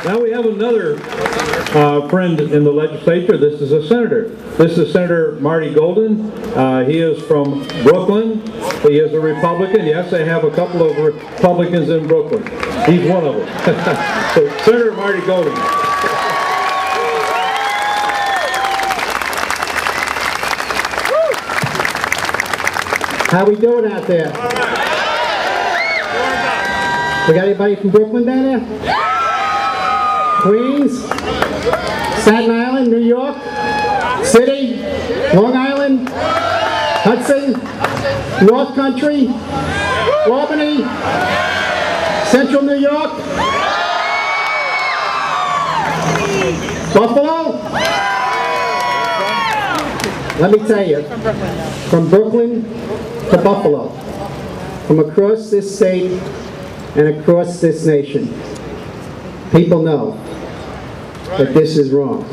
Now we have another friend in the legislature. This is a senator. This is Senator Marty Golden. He is from Brooklyn. He is a Republican. Yes, they have a couple of Republicans in Brooklyn. He's one of them. So, Senator Marty Golden. How we doing out there? We got anybody from Brooklyn down there? Queens? Staten Island, New York? City? Long Island? Hudson? North Country? Albany? Central New York? Buffalo? Let me tell you, from Brooklyn to Buffalo, from across this state and across this nation, people know that this is wrong.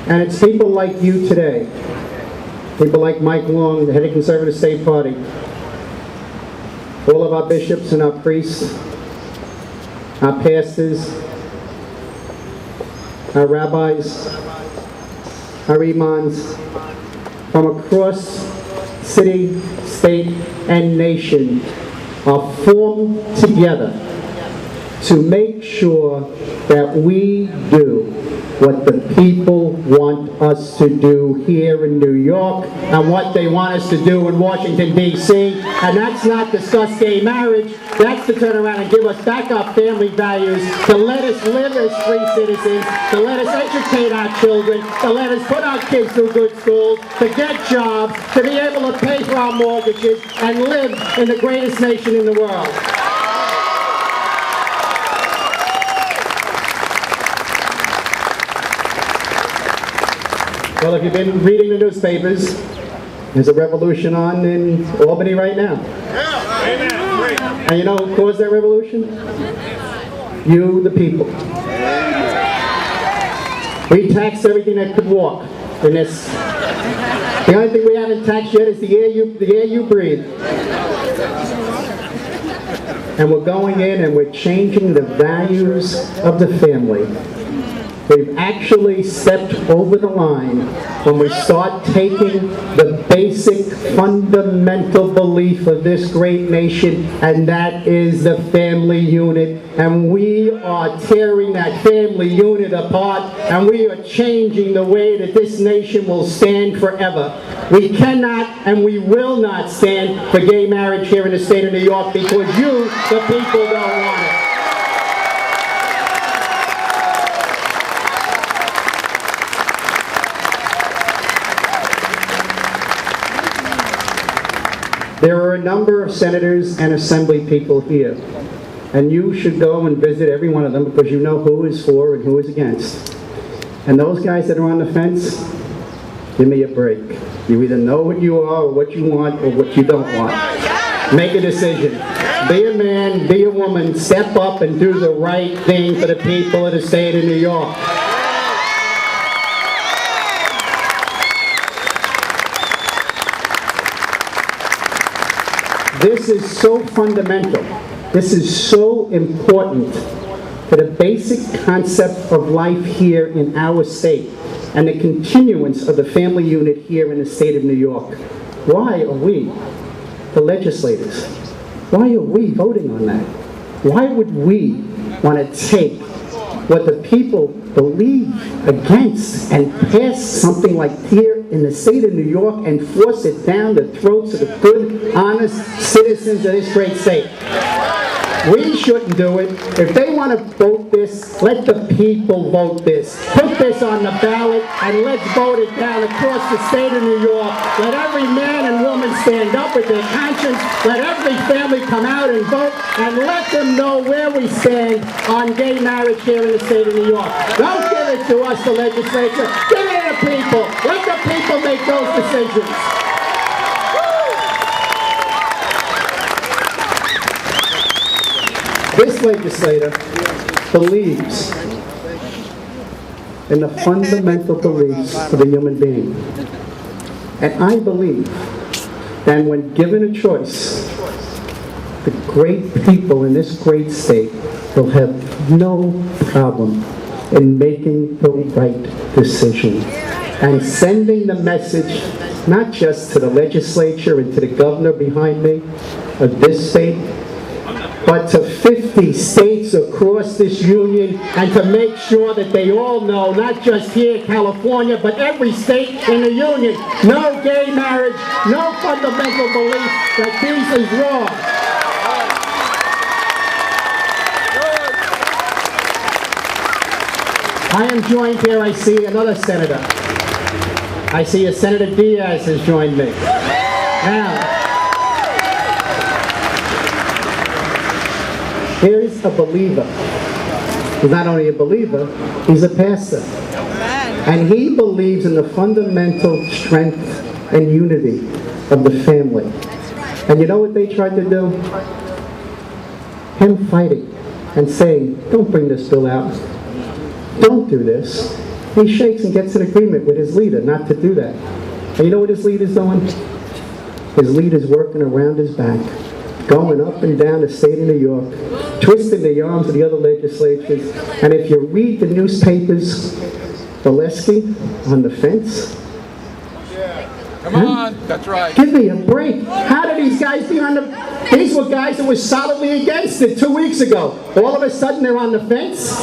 And it's people like you today, people like Mike Long, the head of the Conservative State Party, all of our bishops and our priests, our pastors, our rabbis, our imams, from across city, state, and nation are formed together to make sure that we do what the people want us to do here in New York and what they want us to do in Washington, D.C. And that's not discuss gay marriage. That's to turn around and give us back our family values, to let us live as free citizens, to let us educate our children, to let us put our kids through good schools, to get jobs, to be able to pay for our mortgages and live in the greatest nation in the world. Well, if you've been reading the newspapers, there's a revolution on in Albany right now. And you know who caused that revolution? You, the people. We taxed everything that could walk in this. The only thing we haven't taxed yet is the air you breathe. And we're going in and we're changing the values of the family. We've actually stepped over the line when we start taking the basic fundamental belief of this great nation, and that is the family unit. And we are tearing that family unit apart, and we are changing the way that this nation will stand forever. We cannot and we will not stand for gay marriage here in the state of New York because you, the people, don't want it. There are a number of senators and assembly people here, and you should go and visit every one of them because you know who is for and who is against. And those guys that are on the fence, give me a break. You either know what you are or what you want or what you don't want. Make a decision. Be a man, be a woman, step up and do the right thing for the people of the state of New York. This is so fundamental. This is so important to the basic concept of life here in our state and the continuance of the family unit here in the state of New York. Why are we, the legislators, why are we voting on that? Why would we want to take what the people believe against and pass something like here in the state of New York and force it down the throats of the good, honest citizens of this great state? We shouldn't do it. If they want to vote this, let the people vote this. Put this on the ballot and let's vote it down across the state of New York. Let every man and woman stand up with their conscience. Let every family come out and vote and let them know where we stand on gay marriage here in the state of New York. Don't give it to us, the legislature. Give it to the people. Let the people make those decisions. This legislator believes in the fundamental beliefs of a human being. And I believe that when given a choice, the great people in this great state will have no problem in making the right decision and sending the message not just to the legislature and to the governor behind me of this state, but to 50 states across this union, and to make sure that they all know, not just here in California, but every state in the union, no gay marriage, no fundamental belief that this is wrong. I am joined here, I see another senator. I see a Senator Diaz has joined me. Now, here's a believer. He's not only a believer, he's a pastor. And he believes in the fundamental strength and unity of the family. And you know what they tried to do? Him fighting and saying, don't bring this bill out. Don't do this. He shakes and gets an agreement with his leader not to do that. And you know what his leader's doing? His leader's working around his back, going up and down the state of New York, twisting the arms of the other legislatures. And if you read the newspapers, Valesky on the fence. Come on, that's right. Give me a break. How did these guys be on the... These were guys that were solidly against it 2 weeks ago. All of a sudden they're on the fence?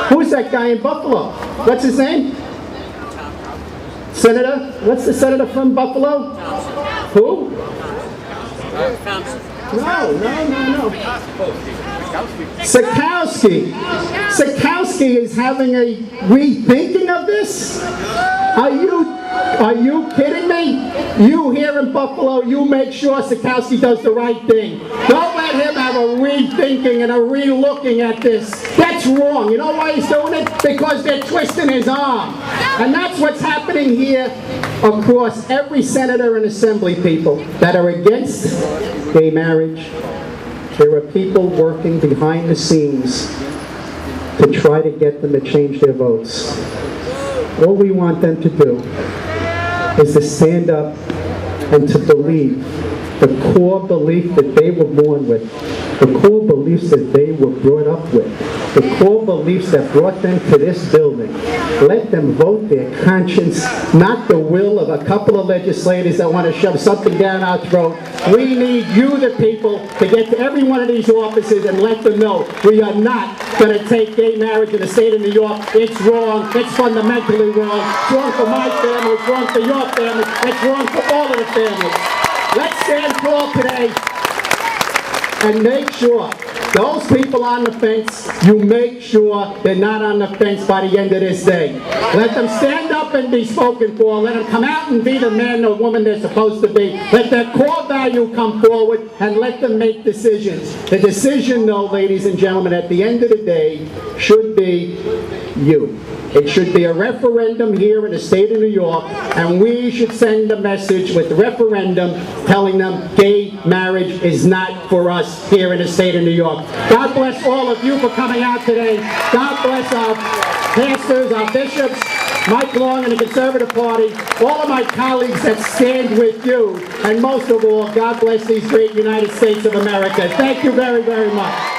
Who's that guy in Buffalo? What's his name? Senator? What's the senator from Buffalo? Who? No. Sikowski. Sikowski is having a rethinking of this? Are you kidding me? You here in Buffalo, you make sure Sikowski does the right thing. Don't let him have a rethinking and a re-looking at this. That's wrong. You know why he's doing it? Because they're twisting his arm. And that's what's happening here across every senator and assembly, people that are against gay marriage. There are people working behind the scenes to try to get them to change their votes. All we want them to do is to stand up and to believe the core belief that they were born with, the core beliefs that they were brought up with, the core beliefs that brought them to this building. Let them vote their conscience, not the will of a couple of legislators that want to shove something down our throat. We need you, the people, to get to every one of these offices and let them know we are not going to take gay marriage in the state of New York. It's wrong. It's fundamentally wrong. It's wrong for my family. It's wrong for your family. It's wrong for all of the families. Let's stand tall today and make sure those people on the fence, you make sure they're not on the fence by the end of this day. Let them stand up and be spoken for. Let them come out and be the man or woman they're supposed to be. Let their core value come forward and let them make decisions. The decision, though, ladies and gentlemen, at the end of the day, should be you. It should be a referendum here in the state of New York, and we should send a message with the referendum telling them gay marriage is not for us here in the state of New York. God bless all of you for coming out today. God bless our pastors, our bishops, Mike Long and the Conservative Party, all of my colleagues that stand with you, and most of all, God bless these great United States of America. Thank you very, very much.